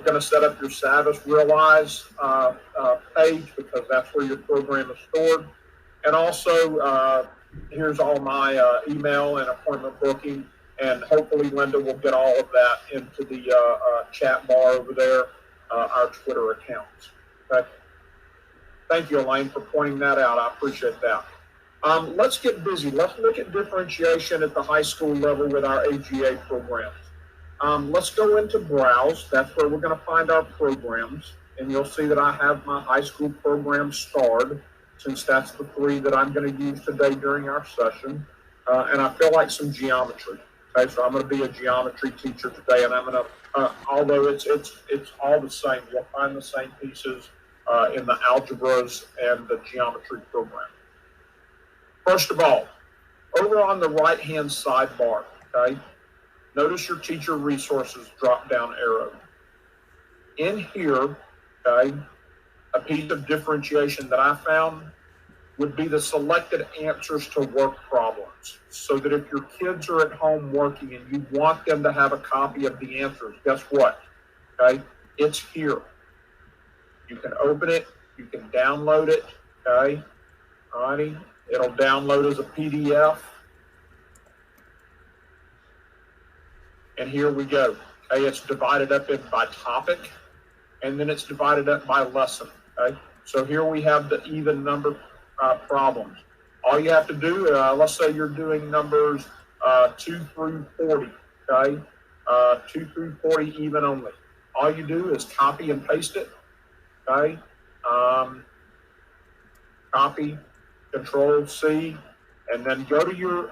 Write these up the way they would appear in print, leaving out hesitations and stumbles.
going to set up your Savvis Realize page, because that's where your program is stored. And also, here's all my email and appointment booking, and hopefully Linda will get all of that into the chat bar over there, our Twitter accounts. Okay. Thank you, Elaine, for pointing that out. I appreciate that. Let's get busy. Let's look at differentiation at the high school level with our AGA programs. Let's go into Browse. That's where we're going to find our programs. And you'll see that I have my high school program starred, since that's the 3 that I'm going to use today during our session. And I feel like some geometry. Okay, so I'm going to be a geometry teacher today, and I'm going to, although it's all the same, you'll find the same pieces in the algebras and the geometry program. First of all, over on the right-hand sidebar, okay, notice your teacher resources drop-down arrow. In here, okay, a piece of differentiation that I found would be the selected answers to work problems, so that if your kids are at home working and you want them to have a copy of the answers, guess what? Okay, it's here. You can open it, you can download it, okay? Alrighty, it'll download as a PDF. And here we go. Okay, it's divided up by topic, and then it's divided up by lesson. Okay, so here we have the even number problems. All you have to do, let's say you're doing numbers 2 through 40, okay? 2 through 40 even only. All you do is copy and paste it, okay? Copy, Control-C, and then go to your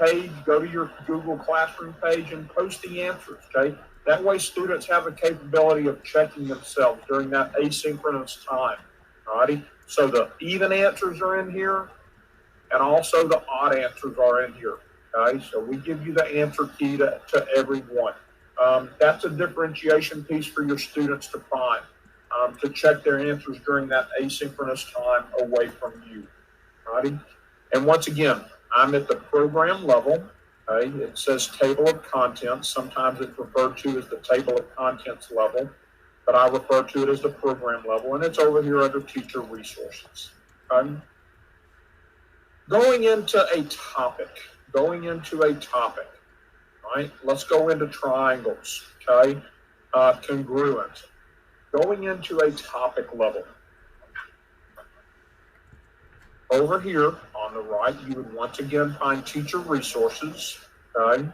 page, go to your Google Classroom page and post the answers, okay? That way students have a capability of checking themselves during that asynchronous time, all righty? So the even answers are in here, and also the odd answers are in here, okay? So we give you the answer key to every one. That's a differentiation piece for your students to find, to check their answers during that asynchronous time away from you, all righty? And once again, I'm at the program level, okay? It says table of contents. Sometimes it's referred to as the table of contents level, but I refer to it as the program level, and it's over here under teacher resources. Okay? Going into a topic, right? Let's go into triangles, okay? Congruent. Going into a topic level. Over here on the right, you would once again find teacher resources, okay?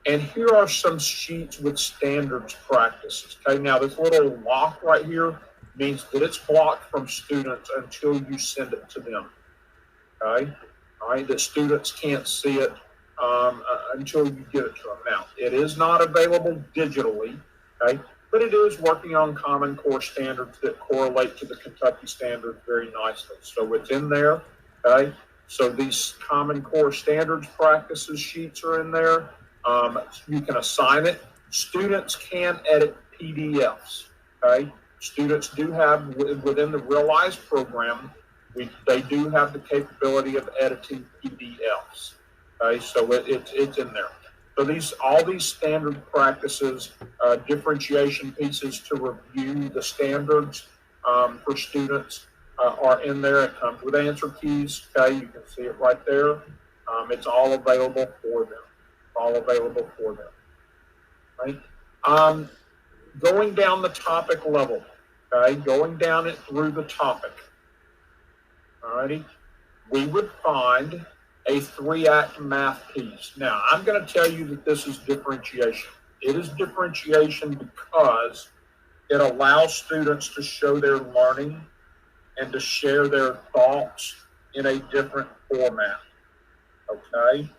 And here are some sheets with standards practices, okay? Now, this little lock right here means that it's blocked from students until you send it to them, okay? All right, the students can't see it until you give it to them. Now, it is not available digitally, okay? But it is working on Common Core standards that correlate to the Kentucky standards very nicely. So it's in there, okay? So these Common Core standards practices sheets are in there. You can assign it. Students can edit PDFs, okay? Students do have, within the Realize program, they do have the capability of editing PDFs, okay? So it's in there. So all these standard practices, differentiation pieces to review the standards for students are in there. It comes with answer keys, okay? You can see it right there. It's all available for them. Right? Going down the topic level, okay? Going down it through the topic, all righty? We would find a 3-act math piece. Now, I'm going to tell you that this is differentiation. It is differentiation because it allows students to show their learning and to share their thoughts in a different format, okay?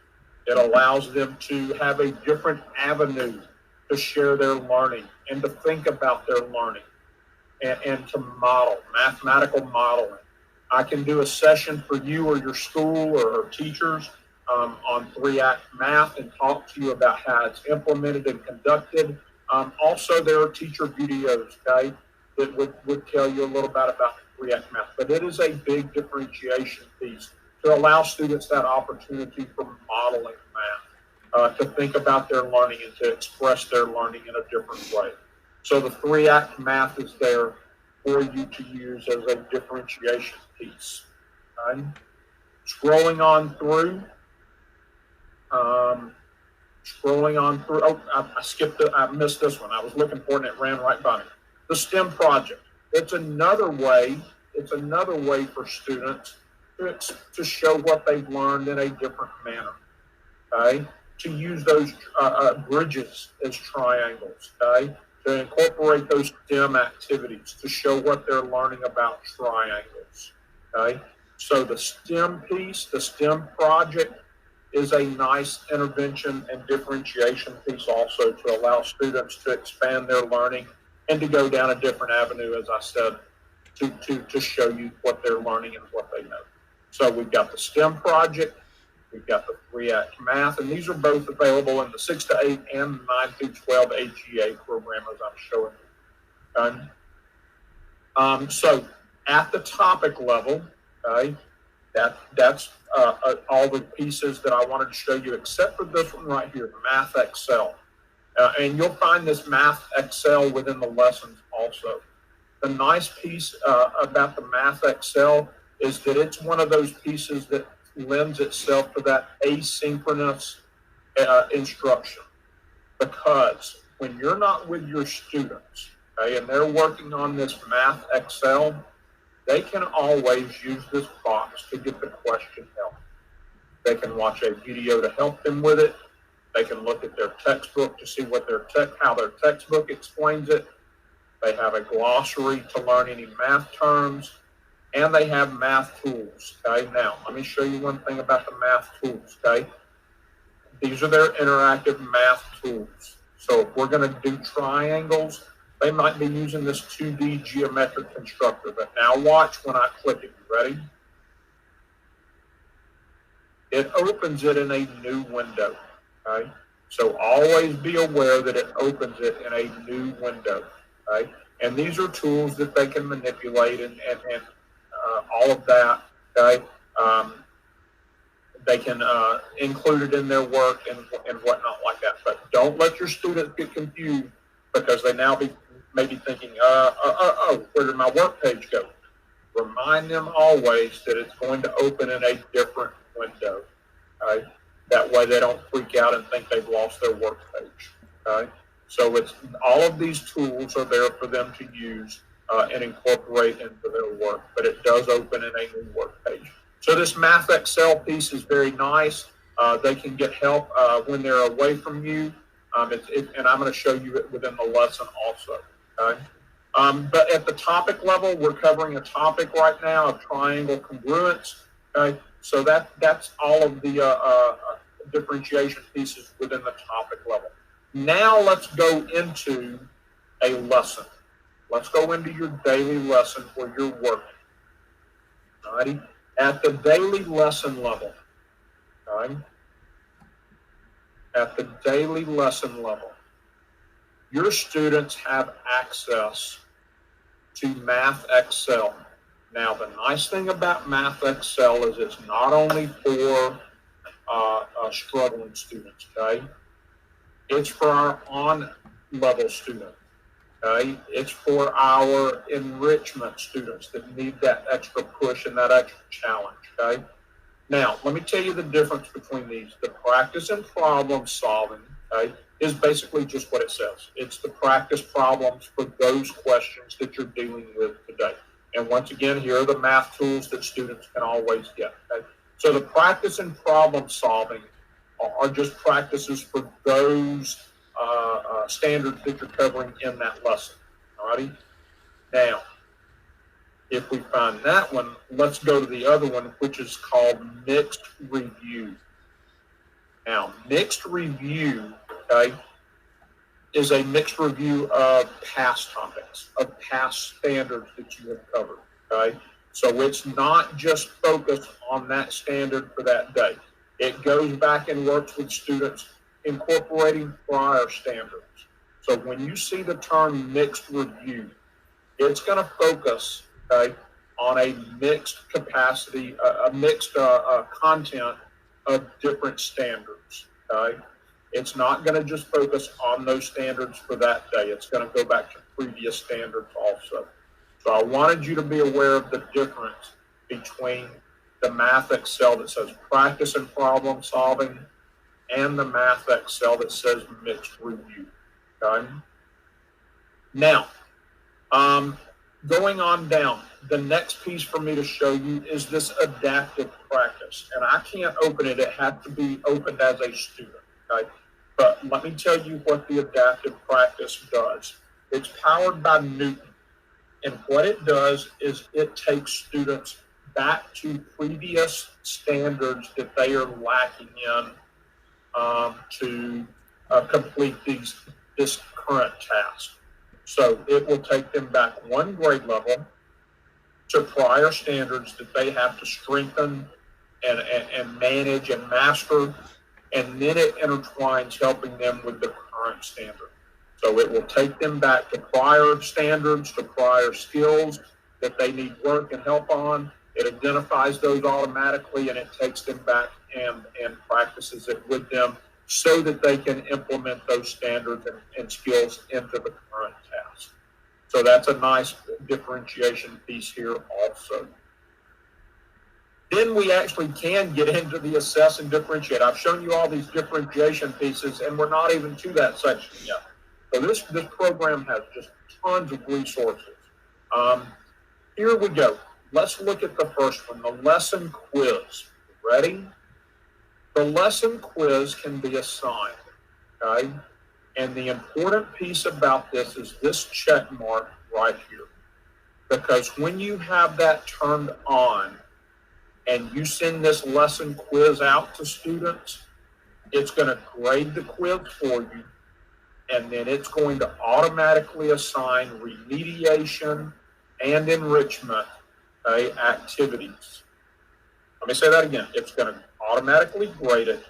It allows them to have a different avenue to share their learning and to think about their learning and to model, mathematical modeling. I can do a session for you or your school or teachers on 3-act math and talk to you about how it's implemented and conducted. Also, there are teacher videos, okay, that would tell you a little bit about 3-act math. But it is a big differentiation piece to allow students that opportunity for modeling math, to think about their learning and to express their learning in a different way. So the 3-act math is there for you to use as a differentiation piece. Okay? Scrolling on through. Oh, I skipped it. I missed this one. I was looking for it and it ran right by me. The STEM project. It's another way for students to show what they've learned in a different manner. Okay? To use those bridges as triangles. Okay? To incorporate those STEM activities to show what they're learning about triangles. Okay? So the STEM piece, the STEM project, is a nice intervention and differentiation piece also to allow students to expand their learning and to go down a different avenue, as I said, to show you what they're learning and what they know. So we've got the STEM project, we've got the 3-act math, and these are both available in the 6 to 8 and 9 through 12 AGA program, as I'm showing you. Okay? So at the topic level, okay, that's all the pieces that I wanted to show you, except for this one right here, Math Excel. And you'll find this Math Excel within the lessons also. The nice piece about the Math Excel is that it's one of those pieces that lends itself to that asynchronous instruction. Because when you're not with your students, okay, and they're working on this Math Excel, they can always use this box to get the question help. They can watch a video to help them with it. They can look at their textbook to see what how their textbook explains it. They have a glossary to learn any math terms, and they have math tools. Okay, now let me show you one thing about the math tools. Okay, these are their interactive math tools. So if we're going to do triangles, they might be using this 2D geometric constructor. But now watch when I click it. You ready? It opens it in a new window. Okay? So always be aware that it opens it in a new window. Okay? And these are tools that they can manipulate and all of that. Okay? They can include it in their work and whatnot like that. But don't let your students get confused because they now may be thinking, where did my work page go? Remind them always that it's going to open in a different window. Okay? That way they don't freak out and think they've lost their work page. Okay? So it's all of these tools are there for them to use and incorporate into their work, but it does open in a new work page. So this Math Excel piece is very nice. They can get help when they're away from you, and I'm going to show you it within the lesson also. Okay? But at the topic level, we're covering a topic right now of triangle congruence. Okay? So that's all of the differentiation pieces within the topic level. Now let's go into a lesson. Let's go into your daily lesson where you're working. All righty? At the daily lesson level, okay? At the daily lesson level, your students have access to Math Excel. Now, the nice thing about Math Excel is it's not only for struggling students, okay? It's for our on-level students, okay? It's for our enrichment students that need that extra push and that extra challenge, okay? Now, let me tell you the difference between these. The practice and problem solving, okay, is basically just what it says. It's the practice problems for those questions that you're dealing with today. And once again, here are the math tools that students can always get, okay? So the practice and problem solving are just practices for those standards that you're covering in that lesson, all righty? Now, if we find that one, let's go to the other one, which is called mixed review. Now, mixed review, okay, is a mixed review of past topics, of past standards that you have covered, okay? So it's not just focused on that standard for that day. It goes back and works with students incorporating prior standards. So when you see the term mixed review, it's going to focus, okay, on a mixed capacity, a mixed content of different standards, okay? It's not going to just focus on those standards for that day. It's going to go back to previous standards also. So I wanted you to be aware of the difference between the Math Excel that says practice and problem solving and the Math Excel that says mixed review. Okay. Now, going on down, the next piece for me to show you is this adaptive practice. And I can't open it. It had to be opened as a student. Okay. But let me tell you what the adaptive practice does. It's powered by Newton. And what it does is it takes students back to previous standards that they are lacking in to complete this current task. So it will take them back one grade level to prior standards that they have to strengthen and manage and master, and then it intertwines helping them with the current standard. So it will take them back to prior standards, to prior skills that they need work and help on. It identifies those automatically, and it takes them back and practices it with them so that they can implement those standards and skills into the current task. So that's a nice differentiation piece here also. Then we actually can get into the assess and differentiate. I've shown you all these differentiation pieces, and we're not even to that section yet. So this program has just tons of resources. Here we go. Let's look at the first one, the lesson quiz. Ready? The lesson quiz can be assigned, okay? And the important piece about this is this check mark right here. Because when you have that turned on and you send this lesson quiz out to students, it's going to grade the quiz for you, and then it's going to automatically assign remediation and enrichment activities. Let me say that again. It's going to automatically grade it.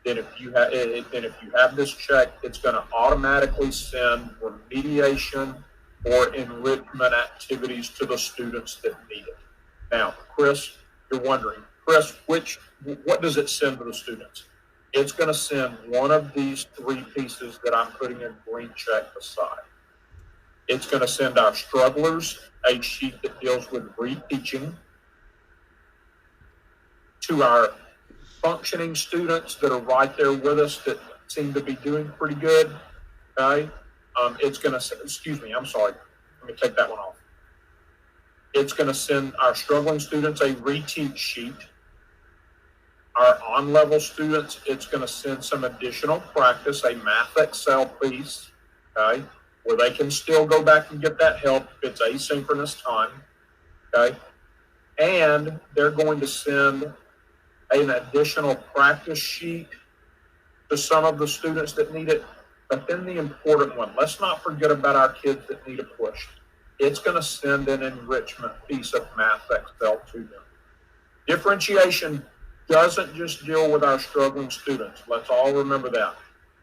Then if you have this check, it's going to automatically send remediation or enrichment activities to the students that need it. Now, Chris, you're wondering, Chris, what does it send to the students? It's going to send one of these three pieces that I'm putting a green check beside. It's going to send our strugglers a sheet that deals with reteaching. To our functioning students that are right there with us that seem to be doing pretty good, okay? It's going to, excuse me, I'm sorry. Let me take that one off. It's going to send our struggling students a reteach sheet. Our on-level students, it's going to send some additional practice, a Math Excel piece, okay, where they can still go back and get that help if it's asynchronous time, okay? And they're going to send an additional practice sheet to some of the students that need it. But then the important one, let's not forget about our kids that need a push. It's going to send an enrichment piece of Math Excel to them. Differentiation doesn't just deal with our struggling students. Let's all remember that.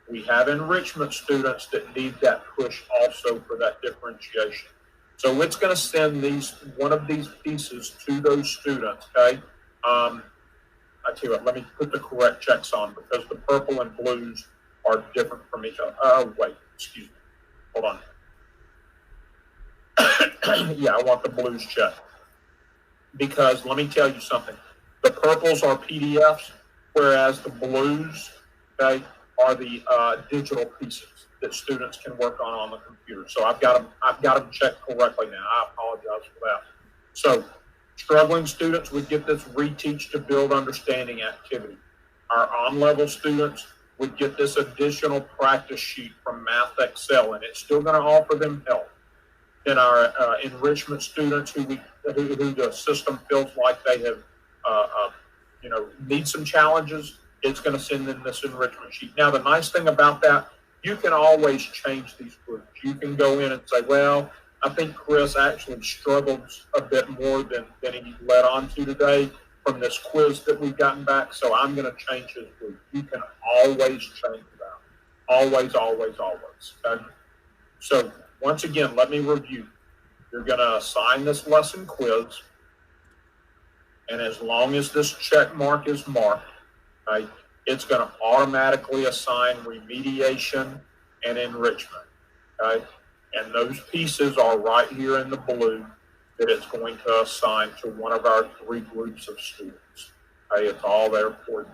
We have enrichment students that need that push also for that differentiation. So it's going to send one of these pieces to those students, okay? I tell you what, let me put the correct checks on because the purple and blues are different from each other. Wait, excuse me. Hold on. Yeah, I want the blues checked. Because let me tell you something. The purples are PDFs, whereas the blues, okay, are the digital pieces that students can work on the computer. So I've got them checked correctly now. I apologize for that. So struggling students would get this reteach to build understanding activity. Our on-level students would get this additional practice sheet from Math Excel, and it's still going to offer them help. Then our enrichment students who the system feels like they have, need some challenges, it's going to send them this enrichment sheet. Now, the nice thing about that, you can always change these groups. You can go in and say, well, I think Chris actually struggled a bit more than he led on to today from this quiz that we've gotten back, so I'm going to change his group. You can always change that. Always, always, always. Okay? So once again, let me review. You're going to assign this lesson quiz, and as long as this check mark is marked, right, it's going to automatically assign remediation and enrichment, okay? And those pieces are right here in the blue that it's going to assign to one of our 3 groups of students. Okay, it's all there for you.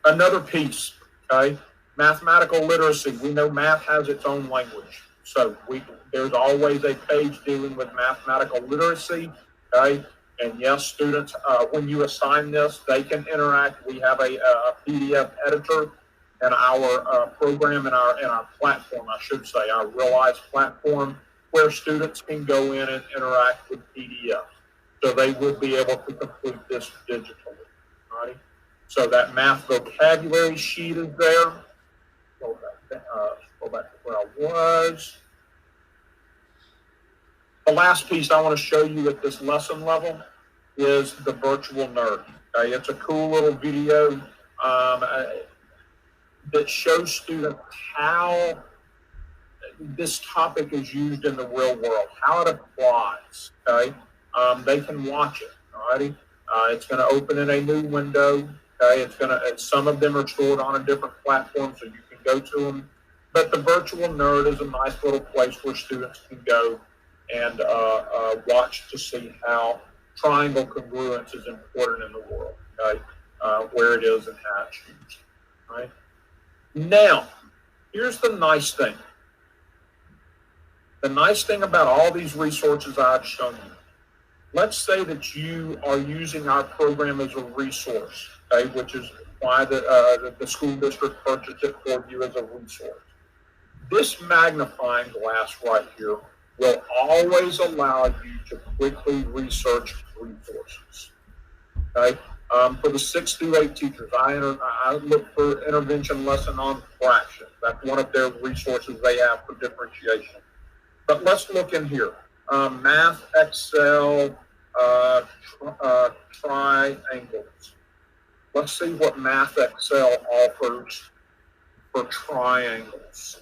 Another piece, okay, mathematical literacy. We know math has its own language. So there's always a page dealing with mathematical literacy, okay? And yes, students, when you assign this, they can interact. We have a PDF editor in our program, in our platform, I should say, our Realize platform, where students can go in and interact with PDFs. So they will be able to complete this digitally, right? So that math vocabulary sheet is there. Go back to where I was. The last piece I want to show you at this lesson level is the virtual nerd. Okay? It's a cool little video that shows students how this topic is used in the real world, how it applies. Okay? They can watch it. Alrighty. It's going to open in a new window. Okay, some of them are stored on a different platform, so you can go to them. But the virtual nerd is a nice little place where students can go and watch to see how triangle congruence is important in the world. Okay, where it is and how it's used. Right. Now, here's the nice thing. The nice thing about all these resources I've shown you. Let's say that you are using our program as a resource, okay, which is why the school district purchased it for you as a resource. This magnifying glass right here will always allow you to quickly research resources. Okay, for the 6 through 8 teachers, I look for intervention lesson on fractions. That's one of their resources they have for differentiation. But let's look in here. Math, Excel, triangles. Let's see what Math Excel offers for triangles.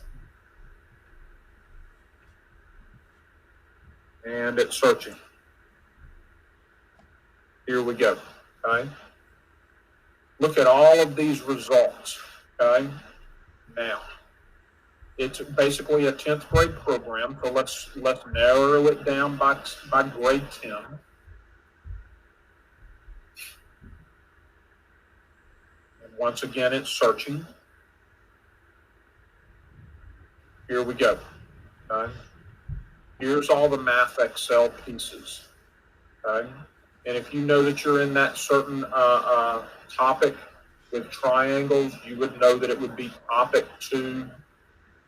And it's searching. Here we go. Okay. Look at all of these results. Okay. Now, it's basically a 10th grade program, so let's narrow it down by grade 10. And once again, it's searching. Here we go. Okay. Here's all the Math Excel pieces. Okay. And if you know that you're in that certain topic with triangles, you would know that it would be topic 2.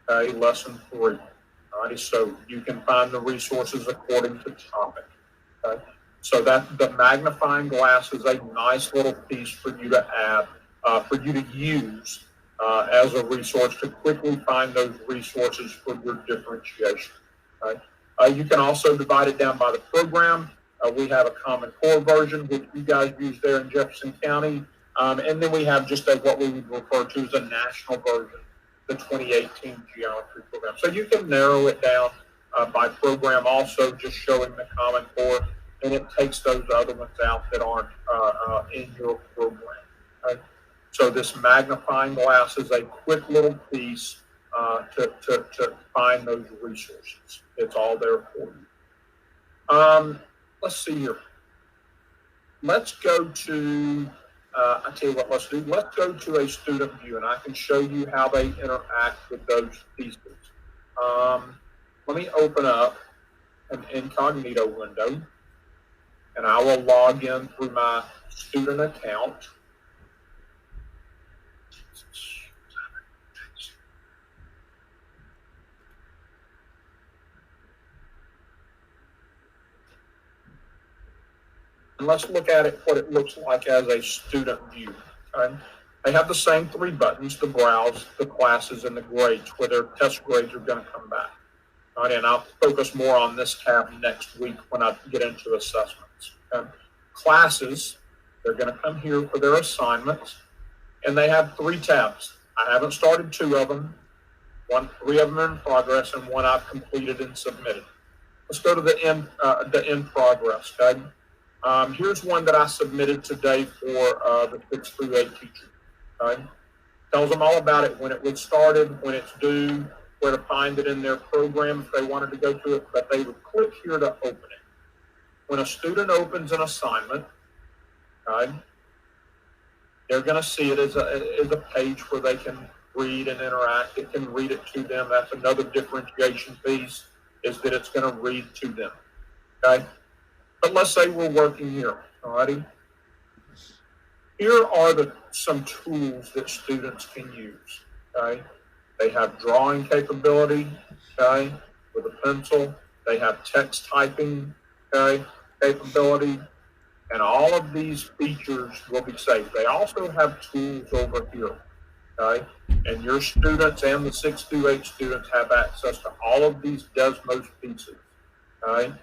Okay, lesson 3. All right, so you can find the resources according to topic. Okay, so that the magnifying glass is a nice little piece for you to add, for you to use as a resource to quickly find those resources for your differentiation. Okay, you can also divide it down by the program. We have a Common Core version, which you guys use there in Jefferson County, and then we have just what we would refer to as a national version, the 2018 geometry program. So you can narrow it down by program also, just showing the Common Core, and it takes those other ones out that aren't in your program. Okay? So this magnifying glass is a quick little piece to find those resources. It's all there for you. Let's see here. Let's go to I tell you what, let's do. Let's go to a student view, and I can show you how they interact with those pieces. Let me open up an incognito window, and I will log in through my student account. And let's look at it, what it looks like as a student view. Okay? They have the same 3 buttons to browse the classes and the grades, where their test grades are going to come back. All right, and I'll focus more on this tab next week when I get into assessments. Okay? Classes, they're going to come here for their assignments, and they have 3 tabs. I haven't started 2 of them. 3 of them are in progress, and 1 I've completed and submitted. Let's go to the in progress. Okay? Here's one that I submitted today for the 6th through 8th teachers. Okay? Tells them all about it, when it was started, when it's due, where to find it in their program if they wanted to go to it, but they would click here to open it. When a student opens an assignment, okay, they're going to see it as a page where they can read and interact. It can read it to them. That's another differentiation piece, is that it's going to read to them. Okay? But let's say we're working here. Alrighty? Here are some tools that students can use. Okay? They have drawing capability, okay, with a pencil. They have text typing, okay, capability. And all of these features will be saved. They also have tools over here, okay? And your students and the 6th through 8th students have access to all of these Desmos pieces, okay?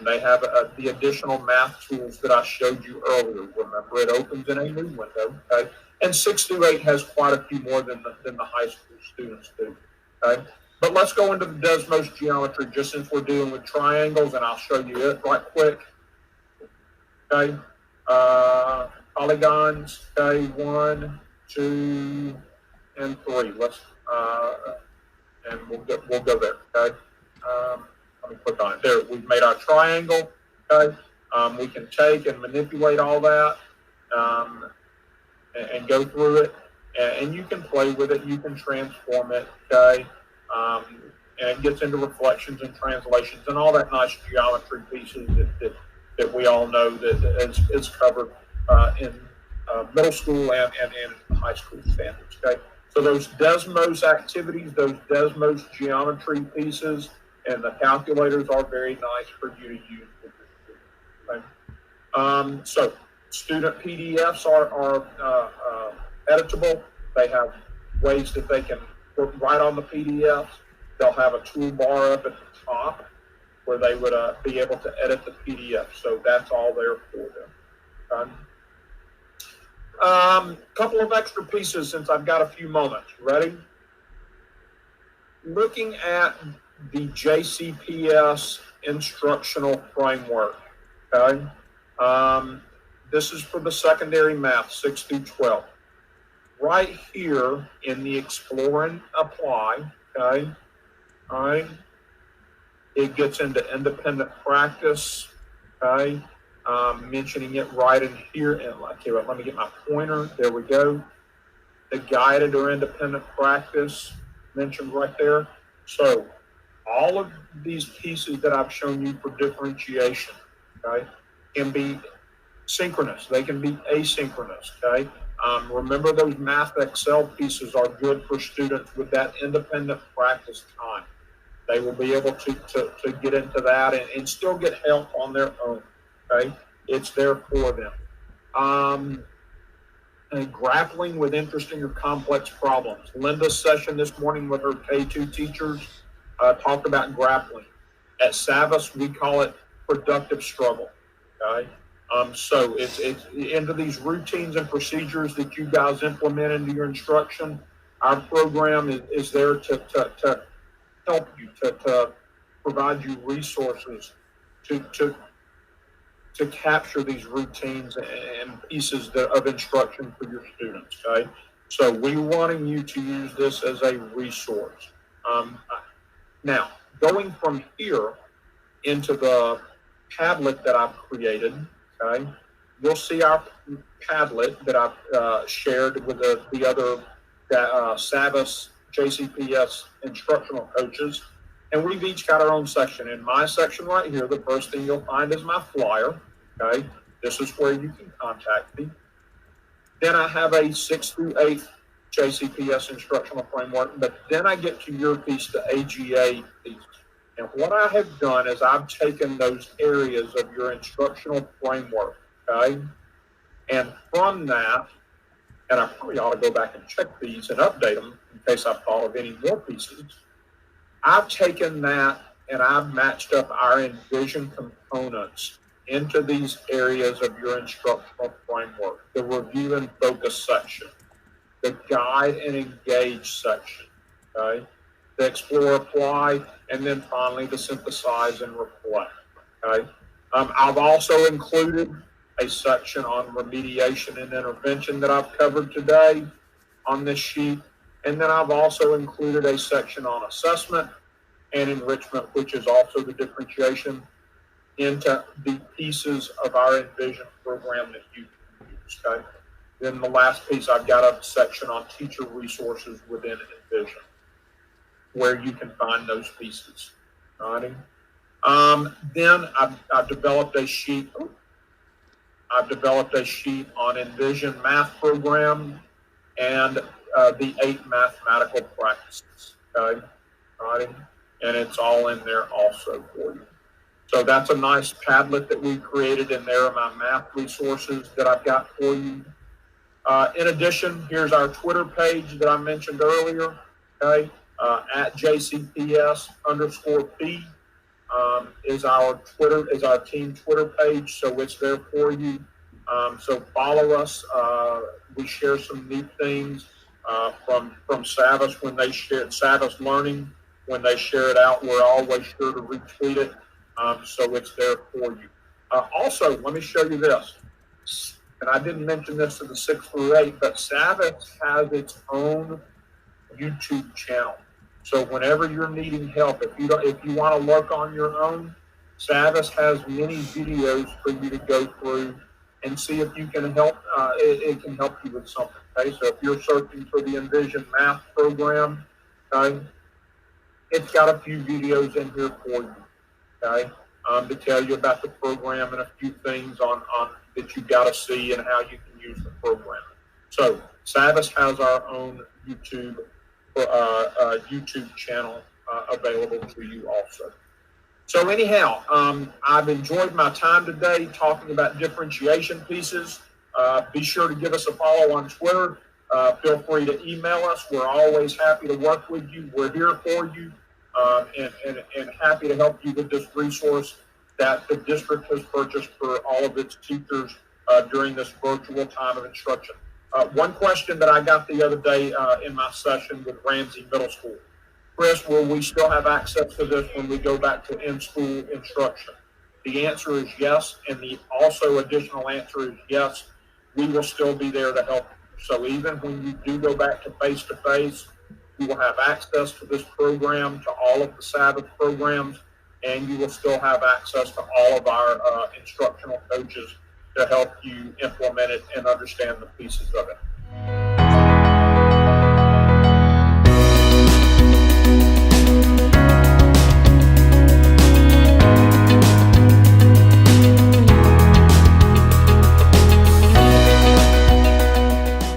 They have the additional math tools that I showed you earlier. Remember, it opens in a new window, okay? And 6 through 8 has quite a few more than the high school students do, okay? But let's go into the Desmos geometry, just since we're dealing with triangles, and I'll show you it right quick. Okay, polygons, okay, 1, 2, and 3. Let's, and we'll go there, okay? Let me click on it. There, we've made our triangle, okay? We can take and manipulate all that and go through it, and you can play with it. You can transform it, okay? And it gets into reflections and translations and all that nice geometry pieces that we all know that is covered in middle school and in high school standards, okay? So those Desmos activities, those Desmos geometry pieces, and the calculators are very nice for you to use with your students, okay? So student PDFs are editable. They have ways that they can write on the PDFs. They'll have a toolbar up at the top where they would be able to edit the PDF. So that's all there for them. Couple of extra pieces since I've got a few moments. Ready? Looking at the JCPS instructional framework. Okay. This is for the secondary math, 6 through 12. Right here in the Explore and Apply, okay, all right, it gets into independent practice, okay, mentioning it right in here. And okay, let me get my pointer. There we go. The guided or independent practice mentioned right there. So all of these pieces that I've shown you for differentiation, okay, can be synchronous. They can be asynchronous, okay? Remember, those math Excel pieces are good for students with that independent practice time. They will be able to get into that and still get help on their own, okay? It's there for them. And grappling with interesting or complex problems. Linda's session this morning with her K2 teachers talked about grappling. At Savas, we call it productive struggle, okay? So it's into these routines and procedures that you guys implement into your instruction. Our program is there to help you, to provide you resources to capture these routines and pieces of instruction for your students, okay? So we're wanting you to use this as a resource. Now, going from here into the Padlet that I've created, okay, you'll see our Padlet that I've shared with the other Savas JCPS instructional coaches, and we've each got our own section. In my section right here, the first thing you'll find is my flyer, okay? This is where you can contact me. Then I have a 6th through 8th JCPS instructional framework, but then I get to your piece, the AGA piece. And what I have done is I've taken those areas of your instructional framework, okay? And from that, and I probably ought to go back and check these and update them in case I've thought of any more pieces. I've taken that and I've matched up our Envision components into these areas of your instructional framework. The review and focus section, the guide and engage section, okay? The explore, apply, and then finally the synthesize and reflect, okay? I've also included a section on remediation and intervention that I've covered today on this sheet. And then I've also included a section on assessment and enrichment, which is also the differentiation into the pieces of our Envision program that you can use. Okay. Then the last piece, I've got a section on teacher resources within Envision, where you can find those pieces. All right. Then I've developed a sheet. I've developed a sheet on Envision math program and the 8 mathematical practices. Okay. All right. And it's all in there also for you. So that's a nice Padlet that we created, and there are my math resources that I've got for you. In addition, here's our Twitter page that I mentioned earlier, okay? At JCPS_P is our team Twitter page, so it's there for you. So follow us. We share some neat things from Savas when they share Savas Learning. When they share it out, we're always sure to retweet it. So it's there for you. Also, let me show you this. And I didn't mention this in the 6 through 8, but Savas has its own YouTube channel. So whenever you're needing help, if you want to work on your own, Savas has many videos for you to go through and see if you can help. It can help you with something. Okay, so if you're searching for the Envision Math program, okay, it's got a few videos in here for you. Okay, to tell you about the program and a few things on that you got to see and how you can use the program. So Savas has our own YouTube channel available to you also. So anyhow, I've enjoyed my time today talking about differentiation pieces. Be sure to give us a follow on Twitter. Feel free to email us. We're always happy to work with you. We're here for you. And happy to help you with this resource that the district has purchased for all of its teachers during this virtual time of instruction. One question that I got the other day in my session with Ramsey Middle School: Chris, will we still have access to this when we go back to in-school instruction? The answer is yes, and the also additional answer is yes, we will still be there to help you. So even when you do go back to face-to-face, you will have access to this program, to all of the Sabbath programs, and you will still have access to all of our instructional coaches to help you implement it and understand the pieces of it.